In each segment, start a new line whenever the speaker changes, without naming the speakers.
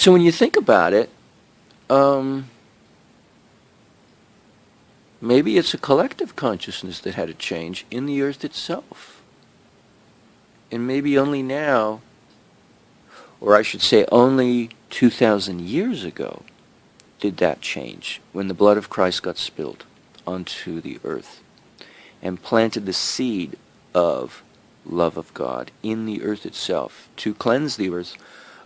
So when you think about it, maybe it's a collective consciousness that had a change in the earth itself. And maybe only now, or I should say only 2,000 years ago, did that change, when the blood of Christ got spilled onto the earth and planted the seed of love of God in the earth itself to cleanse the earth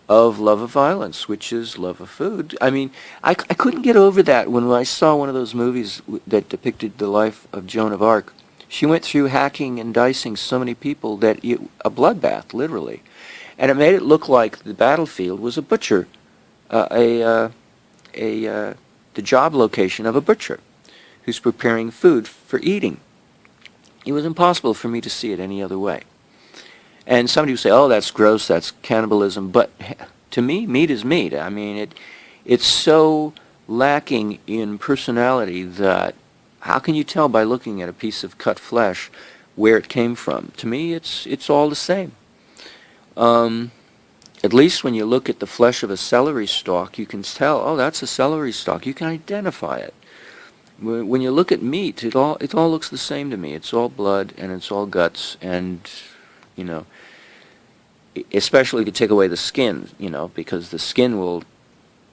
of love of violence, which is love of food. I mean, I couldn't get over that when I saw one of those movies that depicted the life of Joan of Arc. She went through hacking and dicing so many people that a bloodbath, literally. And it made it look like the battlefield was a butcher, the job location of a butcher who's preparing food for eating. It was impossible for me to see it any other way. And somebody would say, oh, that's gross, that's cannibalism. But to me, meat is meat. I mean, it's so lacking in personality that how can you tell by looking at a piece of cut flesh where it came from? To me, it's all the same. At least when you look at the flesh of a celery stalk, you can tell, oh, that's a celery stalk. You can identify it. When you look at meat, it all looks the same to me. It's all blood and it's all guts, and especially to take away the skin, because the skin will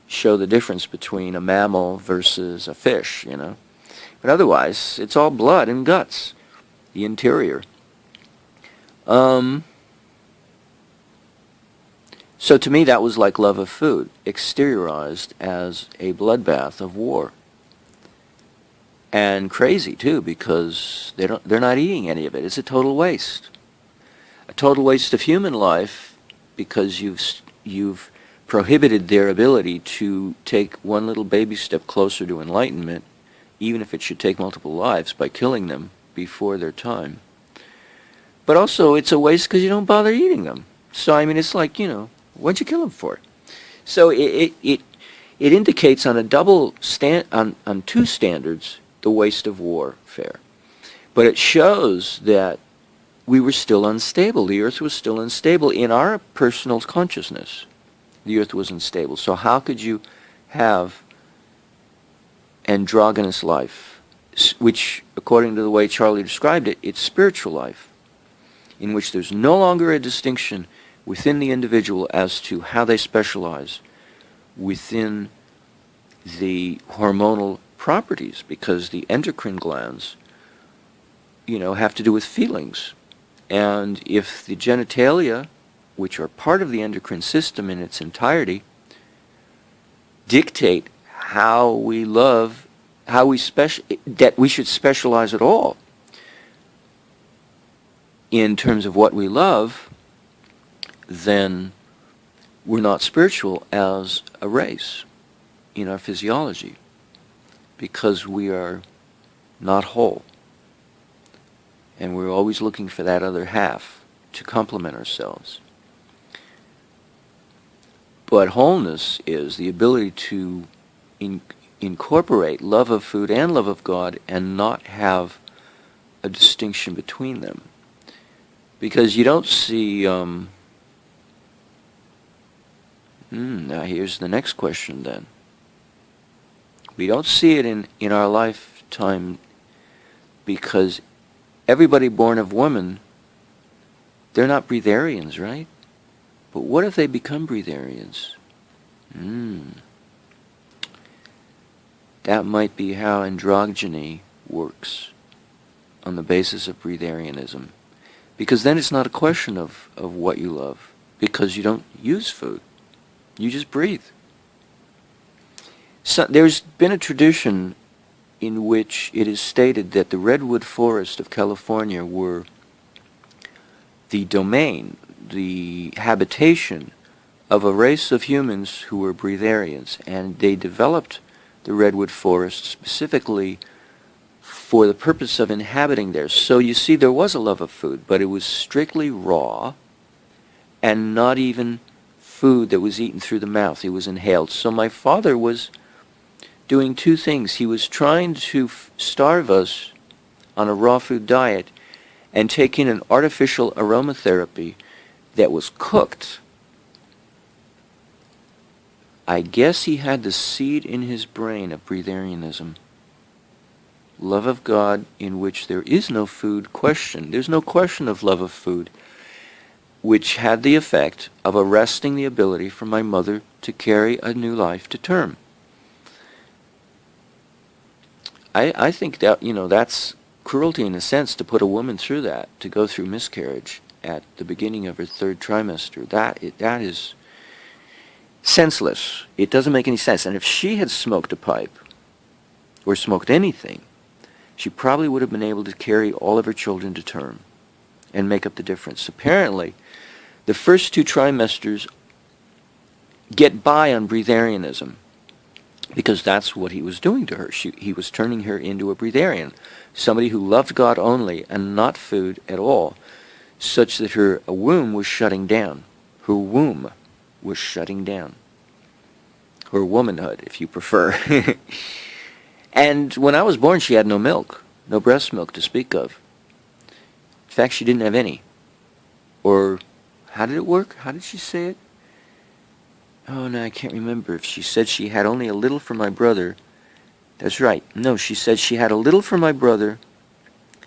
show the difference between a mammal versus a fish, But otherwise, it's all blood and guts, the interior. So to me, that was like love of food, exteriorized as a bloodbath of war. And crazy too, because they're not eating any of it. It's a total waste. A total waste of human life, because you've prohibited their ability to take one little baby step closer to enlightenment, even if it should take multiple lives, by killing them before their time. But also, it's a waste because you don't bother eating them. So I mean, it's like, what'd you kill them for? So it indicates on on two standards the waste of warfare. But it shows that we were still unstable. The earth was still unstable. In our personal consciousness, the earth was unstable. So how could you have androgynous life, which, according to the way Charlie described it, it's spiritual life, in which there's no longer a distinction within the individual as to how they specialize within the hormonal properties, because the endocrine glands, have to do with feelings. And if the genitalia, which are part of the endocrine system in its entirety, dictate how we love, that we should specialize at all in terms of what we love, then we're not spiritual as a race in our physiology, because we are not whole. And we're always looking for that other half to complement ourselves. But wholeness is the ability to incorporate love of food and love of God and not have a distinction between them. Because you don't see... now here's the next question then. We don't see it in our lifetime, because everybody born of woman, they're not breatharians, right? But what if they become breatharians? That might be how androgyny works, on the basis of breatharianism. Because then it's not a question of what you love, because you don't use food. You just breathe. So there's been a tradition in which it is stated that the redwood forest of California were the domain, the habitation of a race of humans who were breatharians, and they developed the redwood forest specifically for the purpose of inhabiting there. So you see, there was a love of food, but it was strictly raw and not even food that was eaten through the mouth. It was inhaled. So my father was doing two things. He was trying to starve us on a raw food diet and take in an artificial aromatherapy that was cooked I guess he had the seed in his brain of breatharianism. Love of God in which there is no food question. There's no question of love of food, which had the effect of arresting the ability for my mother to carry a new life to term. I think that, that's cruelty in a sense to put a woman through that, to go through miscarriage at the beginning of her third trimester. That is senseless. It doesn't make any sense. And if she had smoked a pipe or smoked anything, she probably would have been able to carry all of her children to term and make up the difference. Apparently, the first 2 trimesters get by on breatharianism because that's what he was doing to her. He was turning her into a breatharian, somebody who loved God only and not food at all, such that her womb was shutting down. Her womb was shutting down. Her womanhood, if you prefer. And when I was born, she had no milk, no breast milk to speak of. In fact, she didn't have any. Or, how did it work? How did she say it? Oh, no, I can't remember. If she said she had only a little for my brother. That's right. No, she said she had a little for my brother,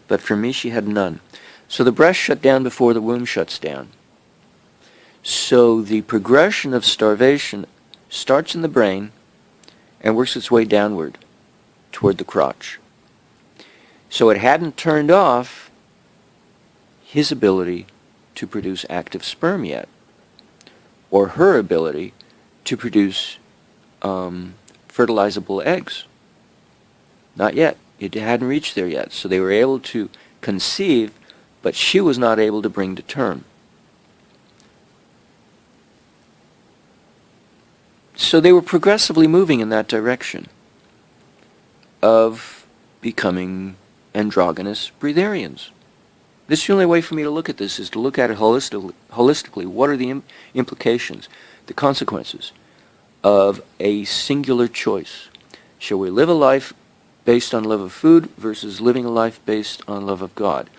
but for me she had none. So the breast shut down before the womb shuts down. So the progression of starvation starts in the brain and works its way downward toward the crotch. So it hadn't turned off his ability to produce active sperm yet, or her ability to produce fertilizable eggs. Not yet. It hadn't reached there yet. So they were able to conceive, but she was not able to bring to term. So they were progressively moving in that direction of becoming androgynous breatharians. This is the only way for me to look at this, is to look at it holistically. What are the implications, the consequences of a singular choice? Shall we live a life based on love of food versus living a life based on love of God?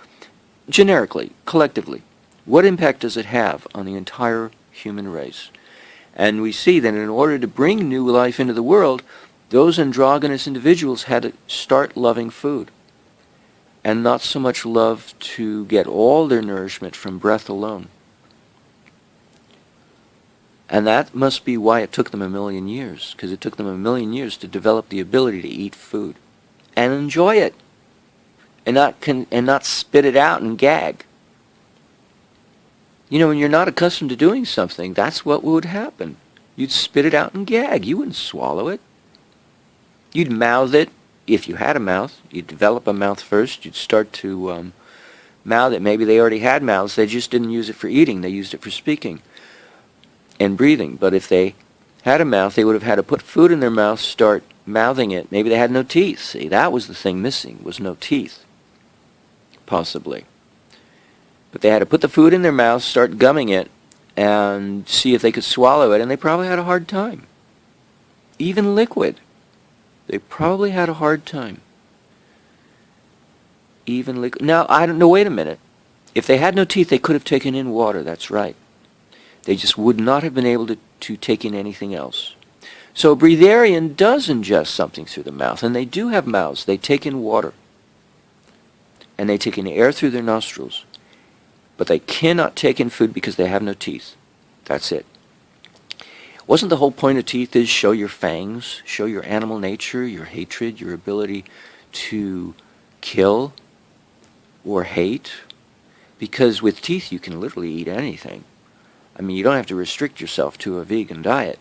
Generically, collectively, what impact does it have on the entire human race? And we see that in order to bring new life into the world, those androgynous individuals had to start loving food, and not so much love to get all their nourishment from breath alone. And that must be why it took them 1,000,000 years, because it took them 1,000,000 years to develop the ability to eat food and enjoy it, and not spit it out and gag. When you're not accustomed to doing something, that's what would happen. You'd spit it out and gag. You wouldn't swallow it. You'd mouth it. If you had a mouth, you'd develop a mouth first. You'd start to mouth it. Maybe they already had mouths. They just didn't use it for eating. They used it for speaking and breathing. But if they had a mouth, they would have had to put food in their mouth, start mouthing it. Maybe they had no teeth. See, that was the thing missing, was no teeth, possibly. But they had to put the food in their mouth, start gumming it, and see if they could swallow it. And they probably had a hard time. Even liquid. They probably had a hard time. Even liquid. Now, I don't know, wait a minute. If they had no teeth, they could have taken in water, that's right. They just would not have been able to take in anything else. So a breatharian does ingest something through the mouth, and they do have mouths. They take in water, and they take in air through their nostrils. But they cannot take in food because they have no teeth. That's it. Wasn't the whole point of teeth is show your fangs, show your animal nature, your hatred, your ability to kill or hate? Because with teeth you can literally eat anything. I mean, you don't have to restrict yourself to a vegan diet.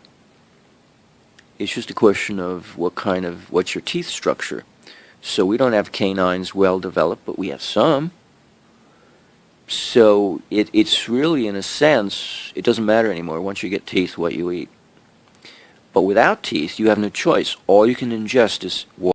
It's just a question of what's your teeth structure. So we don't have canines well developed, but we have some. So it's really, in a sense, it doesn't matter anymore once you get teeth what you eat. But without teeth, you have no choice. All you can ingest is water.